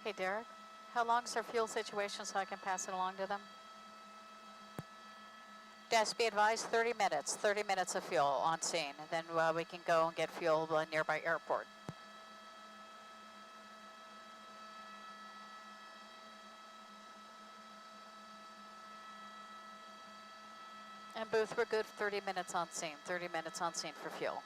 Hey, Derek, how long's their fuel situation so I can pass it along to them? Just be advised, 30 minutes. 30 minutes of fuel on scene. And then we can go and get fuel at a nearby airport. And Booth, we're good for 30 minutes on scene. 30 minutes on scene for fuel.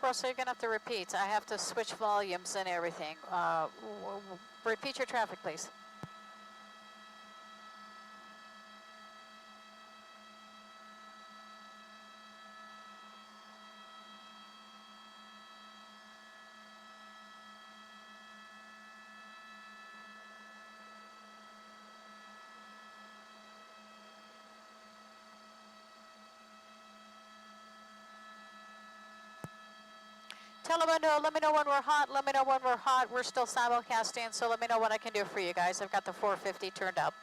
Russell, you're going to have to repeat. I have to switch volumes and everything. Repeat your traffic, please. Telemundo, let me know when we're hot. Let me know when we're hot. We're still simulcasting, so let me know what I can do for you guys. I've got the 450 turned up.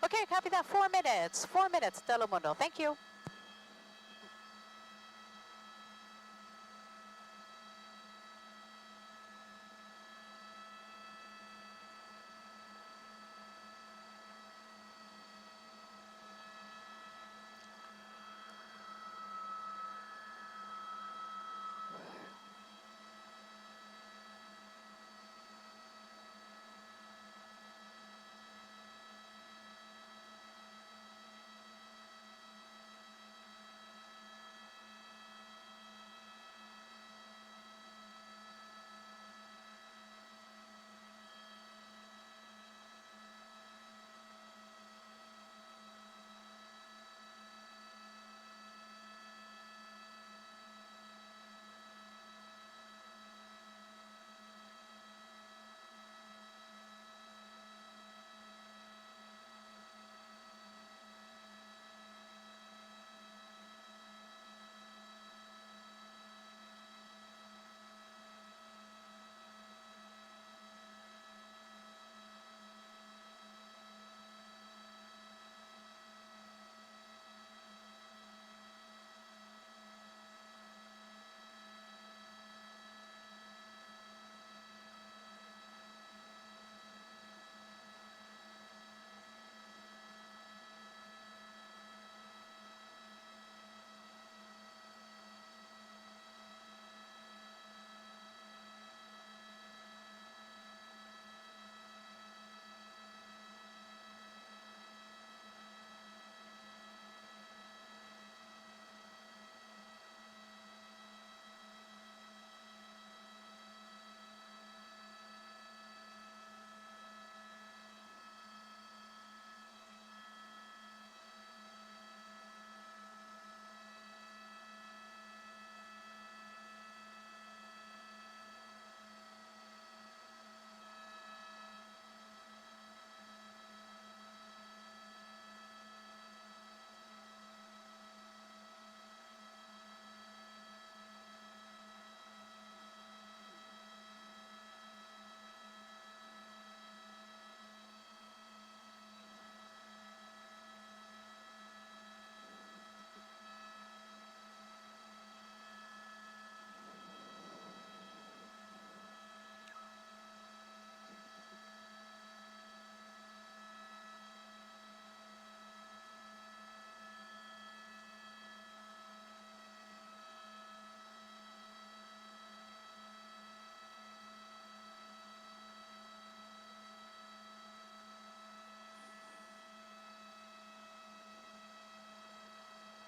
Okay, copy that. 4 minutes. 4 minutes, Telemundo. Thank you.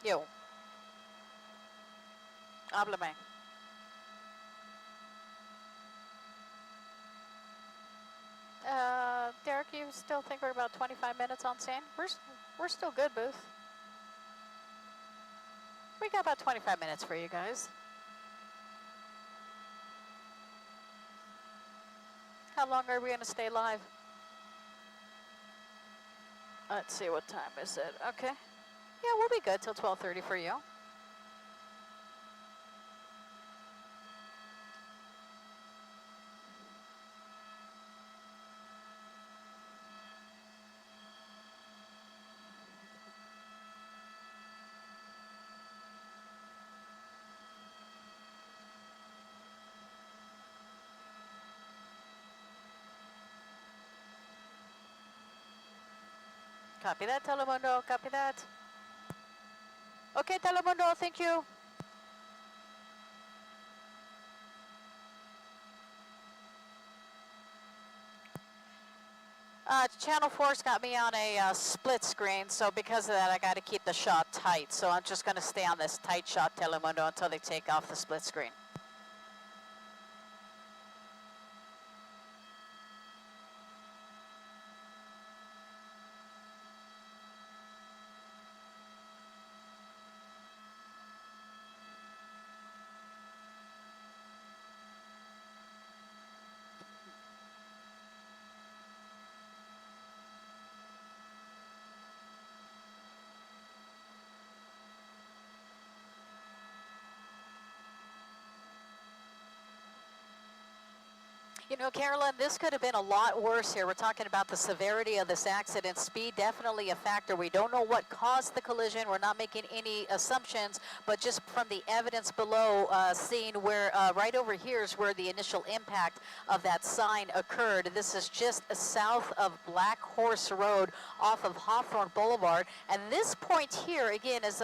Yo. Háblame. Derek, you still think we're about 25 minutes on scene? We're still good, Booth. We got about 25 minutes for you guys. How long are we going to stay live? Let's see, what time is it? Okay. Yeah, we'll be good till 12:30 for you. Copy that, Telemundo. Copy that. Okay, Telemundo, thank you. Channel 4's got me on a split screen, so because of that, I got to keep the shot tight. So I'm just going to stay on this tight shot, Telemundo, until they take off the split screen. You know, Carolyn, this could have been a lot worse here. We're talking about the severity of this accident. Speed definitely a factor. We don't know what caused the collision. We're not making any assumptions, but just from the evidence below, seeing where right over here is where the initial impact of that sign occurred. This is just south of Black Horse Road off of Hawthorne Boulevard. And this point here, again, is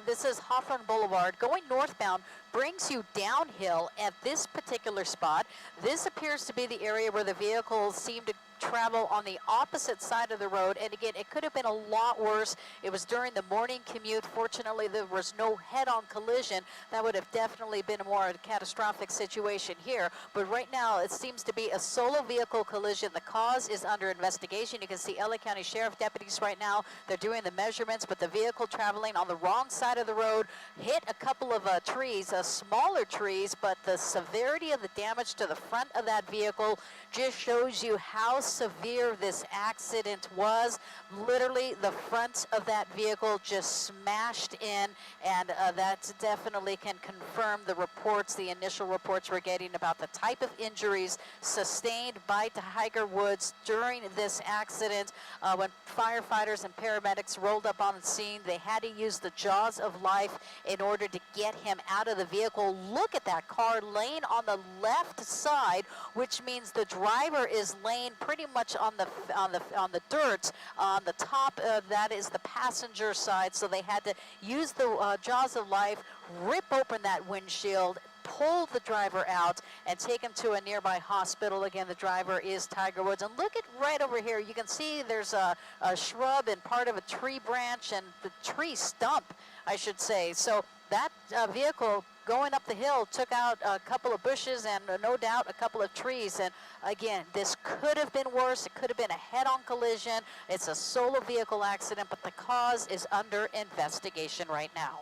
this is Hawthorne Boulevard. Going northbound brings you downhill at this particular spot. This appears to be the area where the vehicles seem to travel on the opposite side of the road, and again, it could have been a lot worse. It was during the morning commute. Fortunately, there was no head-on collision. That would have definitely been a more catastrophic situation here, but right now it seems to be a solo vehicle collision. The cause is under investigation. You can see LA County Sheriff deputies right now. They're doing the measurements, but the vehicle traveling on the wrong side of the road hit a couple of trees, smaller trees, but the severity of the damage to the front of that vehicle just shows you how severe this accident was. Literally, the front of that vehicle just smashed in, and that definitely can confirm the reports, the initial reports we're getting about the type of injuries sustained by Tiger Woods during this accident. When firefighters and paramedics rolled up on the scene, they had to use the jaws of life in order to get him out of the vehicle. Look at that car laying on the left side, which means the driver is laying pretty much on the dirt. On the top, that is the passenger side, so they had to use the jaws of life, rip open that windshield, pull the driver out, and take him to a nearby hospital. Again, the driver is Tiger Woods. And look at right over here. You can see there's a shrub and part of a tree branch and the tree stump, I should say. So that vehicle going up the hill took out a couple of bushes and no doubt a couple of trees. And again, this could have been worse. It could have been a head-on collision. It's a solo vehicle accident, but the cause is under investigation right now.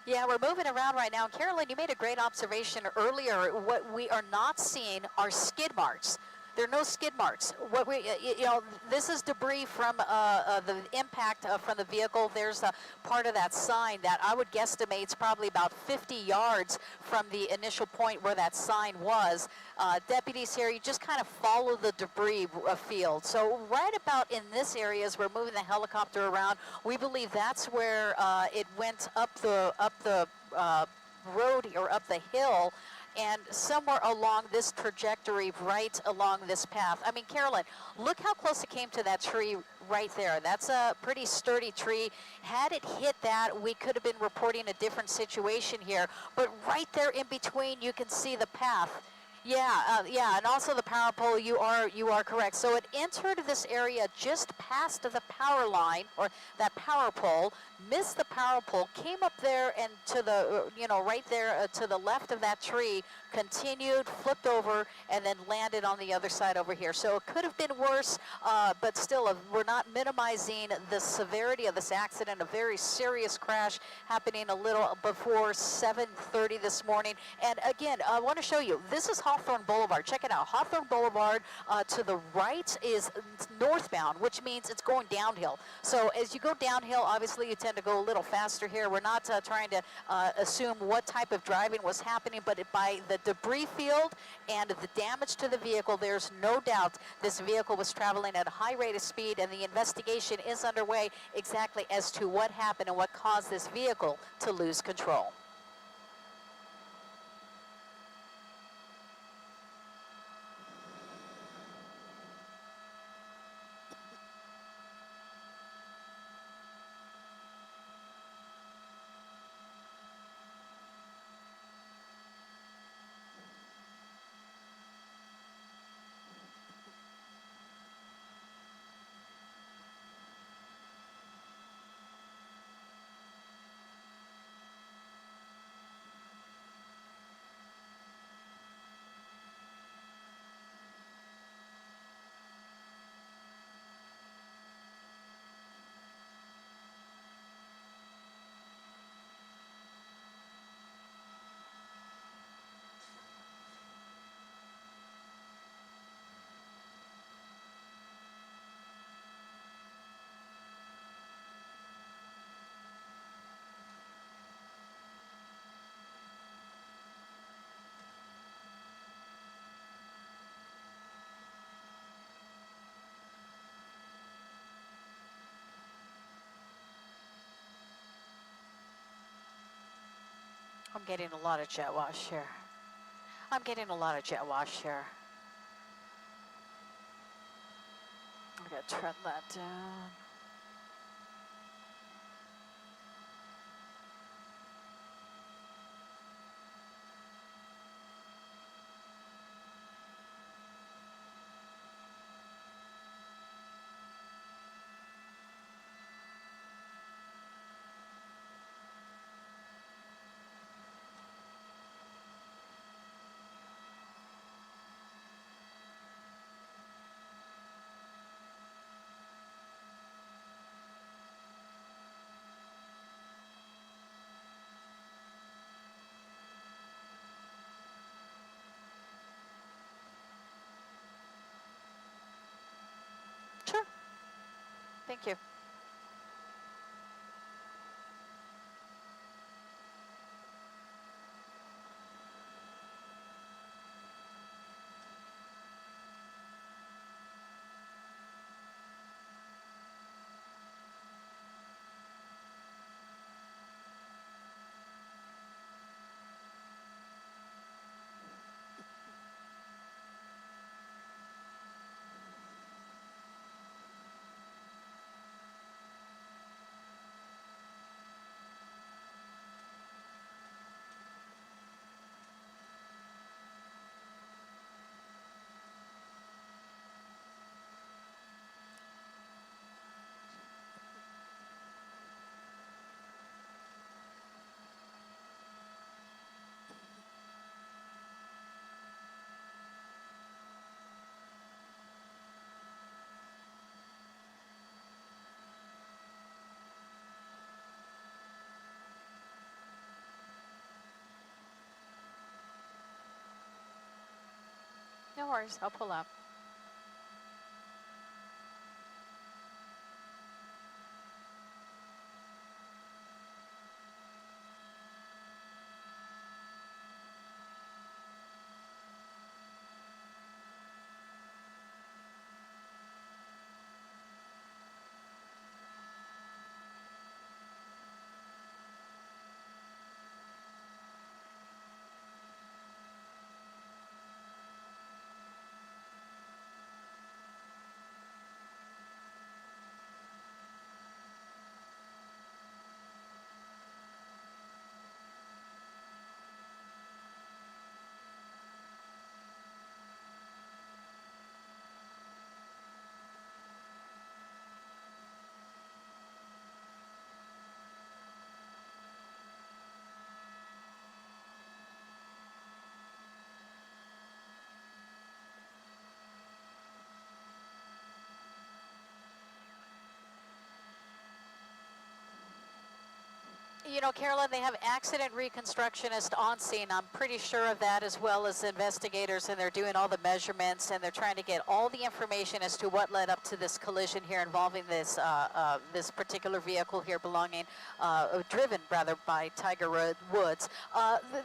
Yeah, we're moving around right now. And Carolyn, you made a great observation earlier. What we are not seeing are skid marks. There are no skid marks. What we, this is debris from the impact from the vehicle. There's a part of that sign that I would guesstimate is probably about 50 yards from the initial point where that sign was. Deputies here, you just kind of follow the debris field. So right about in this area, as we're moving the helicopter around, we believe that's where it went up the road or up the hill. and somewhere along this trajectory, right along this path. I mean, Carolyn, look how close it came to that tree right there. That's a pretty sturdy tree. Had it hit that, we could have been reporting a different situation here. But right there in between, you can see the path. Yeah, and also the power pole. You are correct. So it entered this area just past the power line or that power pole, missed the power pole, came up there and to the right there to the left of that tree, continued, flipped over, and then landed on the other side over here. So it could have been worse, but still, we're not minimizing the severity of this accident. A very serious crash happening a little before 7:30 this morning. And again, I want to show you, this is Hawthorne Boulevard. Check it out. Hawthorne Boulevard to the right is northbound, which means it's going downhill. So as you go downhill, obviously you tend to go a little faster here. We're not trying to assume what type of driving was happening, but by the debris field and the damage to the vehicle, there's no doubt this vehicle was traveling at a high rate of speed, and the investigation is underway exactly as to what happened and what caused this vehicle to lose control. I'm getting a lot of jet wash here. I'm getting a lot of jet wash here. I gotta turn that down. Sure. Thank you. No worries. I'll pull up. you know, Carolyn, they have accident reconstructionist on scene. I'm pretty sure of that, as well as investigators, and they're doing all the measurements, and they're trying to get all the information as to what led up to this collision here involving this this particular vehicle here belonging, driven rather by Tiger Woods.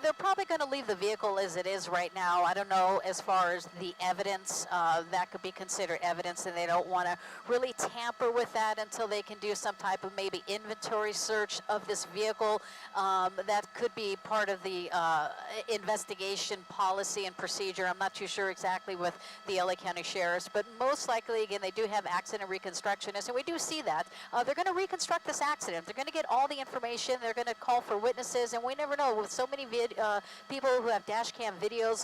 They're probably going to leave the vehicle as it is right now. I don't know as far as the evidence that could be considered evidence, and they don't want to really tamper with that until they can do some type of maybe inventory search of this vehicle. That could be part of the investigation policy and procedure. I'm not too sure exactly with the LA County Sheriffs, but most likely, again, they do have accident reconstructionists, and we do see that. They're going to reconstruct this accident. They're going to get all the information. They're going to call for witnesses, and we never know. With so many people who have dash cam videos,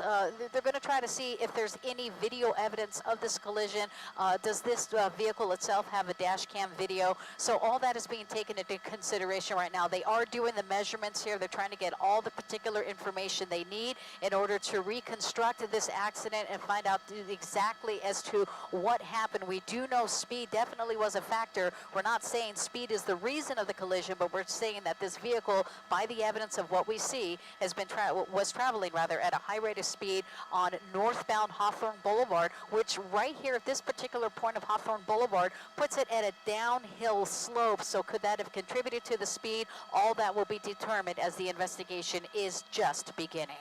they're going to try to see if there's any video evidence of this collision. Does this vehicle itself have a dash cam video? So all that is being taken into consideration right now. They are doing the measurements here. They're trying to get all the particular information they need in order to reconstruct this accident and find out exactly as to what happened. We do know speed definitely was a factor. We're not saying speed is the reason of the collision, but we're saying that this vehicle, by the evidence of what we see, has been was traveling rather at a high rate of speed on northbound Hawthorne Boulevard, which right here at this particular point of Hawthorne Boulevard puts it at a downhill slope. So could that have contributed to the speed? All that will be determined as the investigation is just beginning.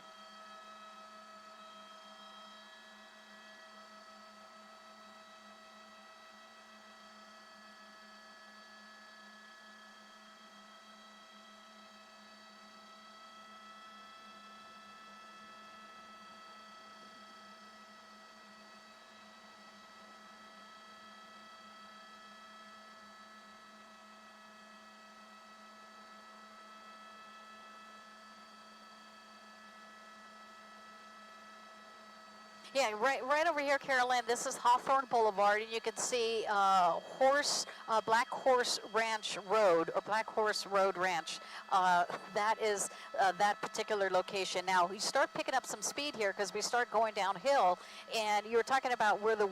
Yeah, right over here, Carolyn. This is Hawthorne Boulevard, and you can see Black Horse Ranch Road, or Black Horse Road Ranch. That is that particular location. Now, we start picking up some speed here because we start going downhill, and you were talking about where the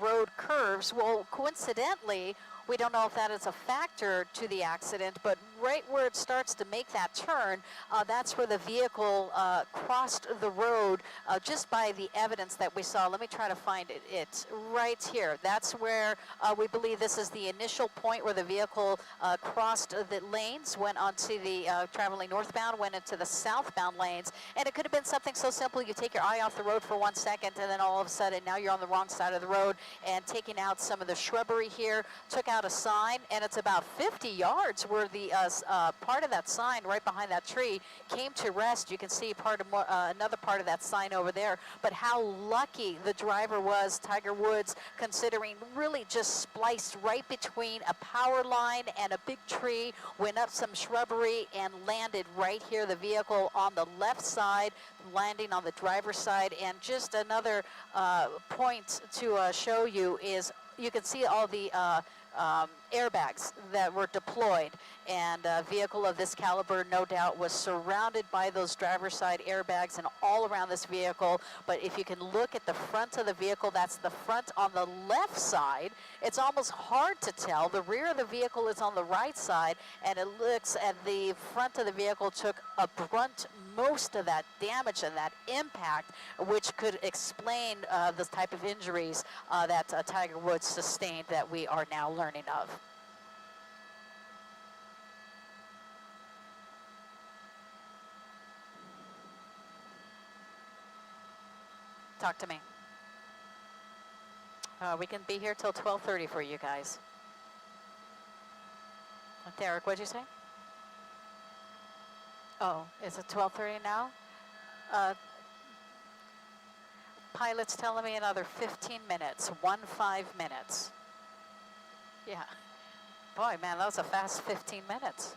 road curves. Well, coincidentally, we don't know if that is a factor to the accident, but right where it starts to make that turn, that's where the vehicle crossed the road just by the evidence that we saw. Let me try to find it. It's right here. That's where we believe this is the initial point where the vehicle crossed the lanes, went onto the traveling northbound, went into the southbound lanes. And it could have been something so simple. You take your eye off the road for 1 second, and then all of a sudden now you're on the wrong side of the road, and taking out some of the shrubbery here, took out a sign, and it's about 50 yards where the part of that sign right behind that tree came to rest. You can see another part of that sign over there. But how lucky the driver was, Tiger Woods, considering really just spliced right between a power line and a big tree, went up some shrubbery and landed right here, the vehicle on the left side, landing on the driver's side. And just another point to show you is you can see all the airbags that were deployed, and a vehicle of this caliber no doubt was surrounded by those driver's side airbags and all around this vehicle. But if you can look at the front of the vehicle, that's the front on the left side. It's almost hard to tell. The rear of the vehicle is on the right side, and it looks at the front of the vehicle took a brunt most of that damage and that impact, which could explain the type of injuries that Tiger Woods sustained that we are now learning of. Talk to me. We can be here till 12:30 for you guys. Derek, what'd you say? Oh, is it 12:30 now? Pilot's telling me another 15 minutes, 15 minutes. Yeah. Boy, man, that was a fast 15 minutes.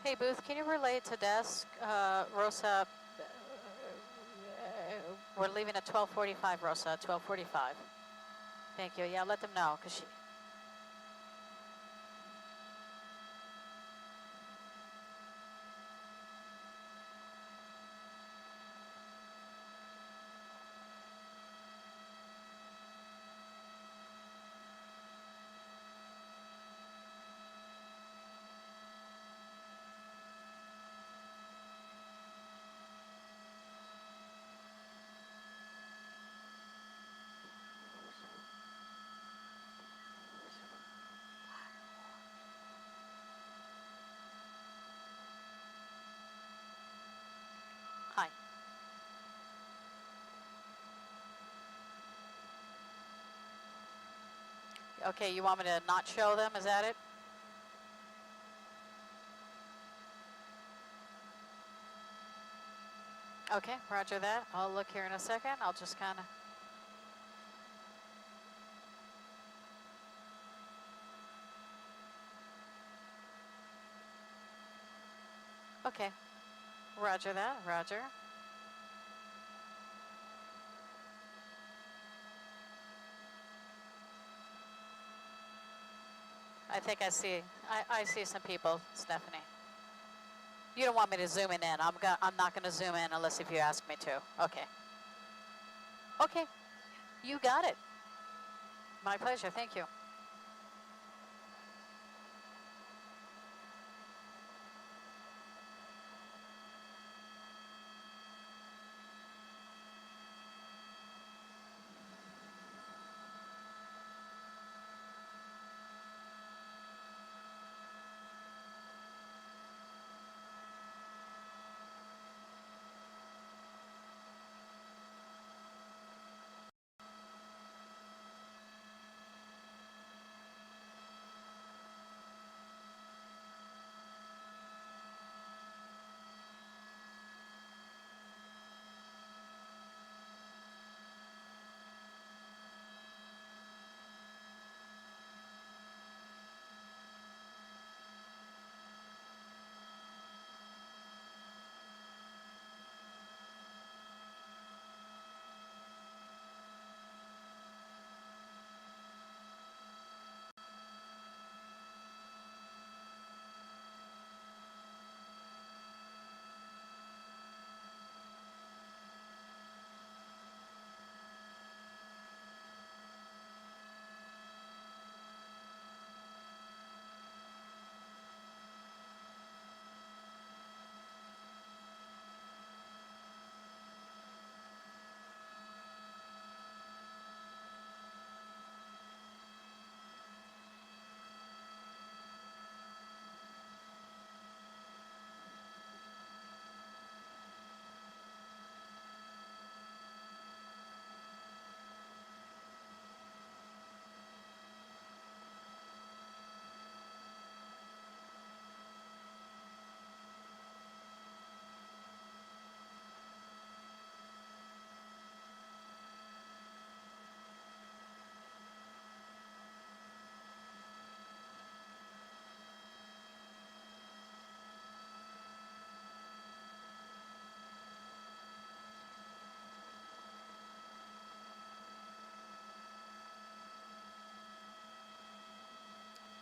Hey, Booth, can you relay to desk, Rosa? We're leaving at 12:45, Rosa, 12:45. Thank you. Yeah, let them know, because she... Hi. Okay, you want me to not show them? Is that it? Okay, roger that. I'll look here in a second. I'll just kind of... Okay, roger that, roger. I think I see some people, Stephanie. You don't want me to zoom in. I'm not going to zoom in unless if you ask me to. Okay. Okay, you got it. My pleasure, thank you.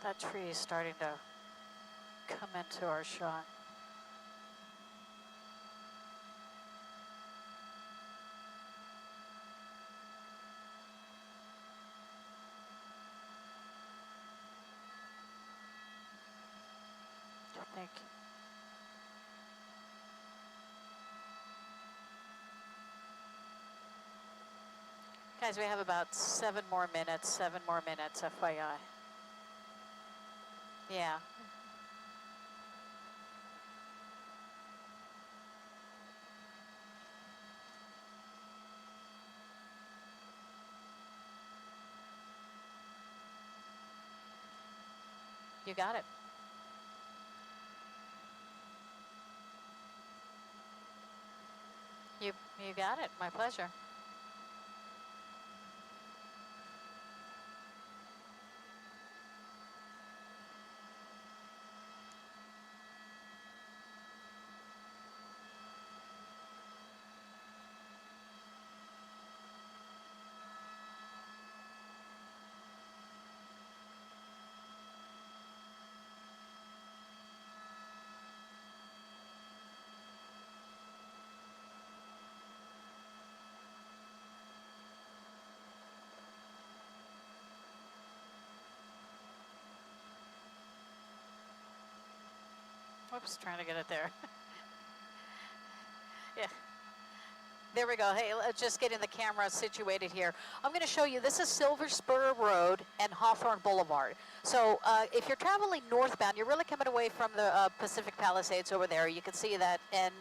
That tree is starting to come into our shot. Thank you. Guys, we have about 7 more minutes, FYI. Yeah. You got it. You got it. My pleasure. Whoops, trying to get it there. Yeah. There we go. Hey, let's just getting the camera situated here. I'm going to show you, this is Silver Spur Road and Hawthorne Boulevard. So if you're traveling northbound, you're really coming away from the Pacific Palisades over there. You can see that. And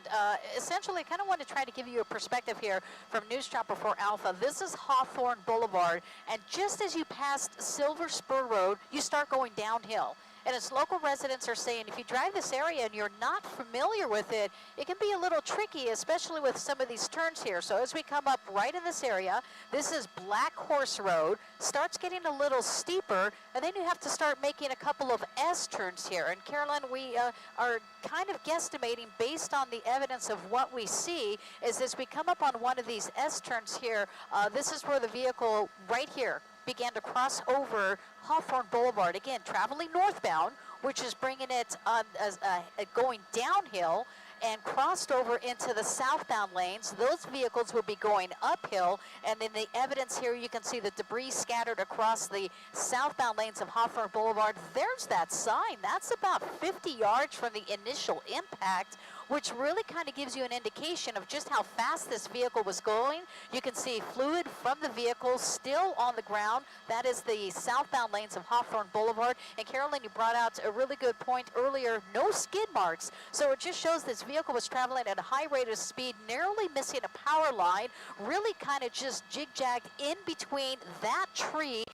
essentially, I kind of want to try to give you a perspective here from News Chopper 4 Alpha. This is Hawthorne Boulevard. And just as you pass Silver Spur Road, you start going downhill. And as local residents are saying, if you drive this area and you're not familiar with it, it can be a little tricky, especially with some of these turns here. So as we come up right in this area, this is Black Horse Road, starts getting a little steeper, and then you have to start making a couple of S turns here. And Carolyn, we are kind of guesstimating based on the evidence of what we see is as we come up on one of these S turns here, this is where the vehicle right here began to cross over Hawthorne Boulevard, again, traveling northbound, which is bringing it going downhill and crossed over into the southbound lanes. Those vehicles will be going uphill, and in the evidence here, you can see the debris scattered across the southbound lanes of Hawthorne Boulevard. There's that sign. That's about 50 yards from the initial impact, which really kind of gives you an indication of just how fast this vehicle was going. You can see fluid from the vehicle still on the ground. That is the southbound lanes of Hawthorne Boulevard. And Carolyn, you brought out a really good point earlier, no skid marks. So it just shows this vehicle was traveling at a high rate of speed, narrowly missing a power line, really kind of just jig-jagged in between that tree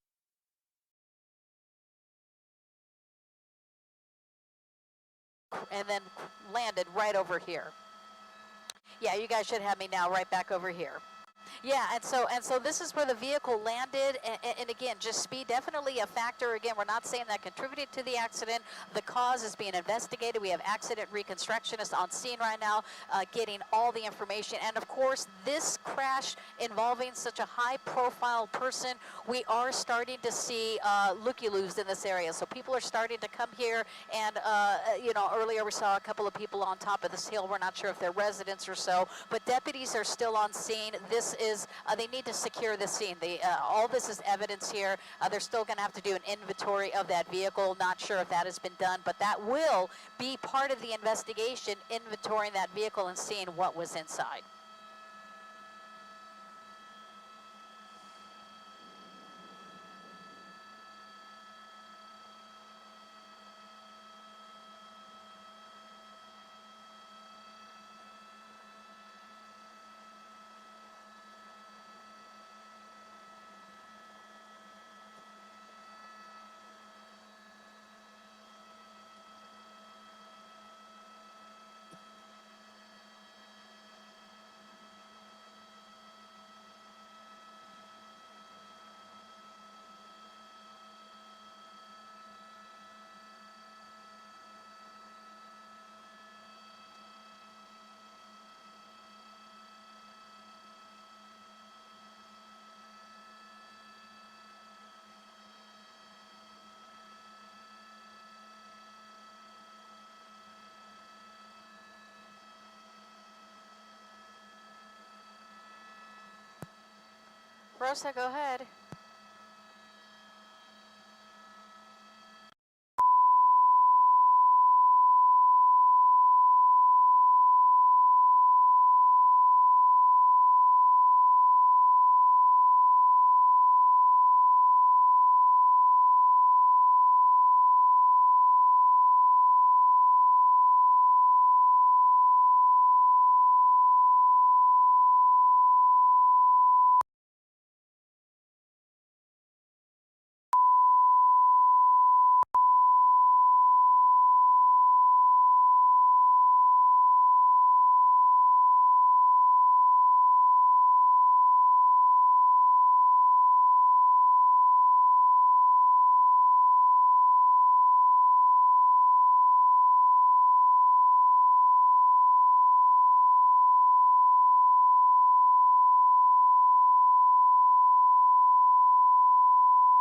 and then landed right over here. Yeah, you guys should have me now right back over here. Yeah, and so this is where the vehicle landed, and again, just speed definitely a factor. Again, we're not saying that contributed to the accident. The cause is being investigated. We have accident reconstructionists on scene right now, getting all the information. And of course, this crash involving such a high-profile person, we are starting to see looky-loos in this area. So people are starting to come here, and you know, earlier we saw a couple of people on top of this hill. We're not sure if they're residents or so, but deputies are still on scene. This is, they need to secure the scene. All this is evidence here. They're still going to have to do an inventory of that vehicle. Not sure if that has been done, but that will be part of the investigation, inventorying that vehicle and seeing what was inside. Rosa, go ahead.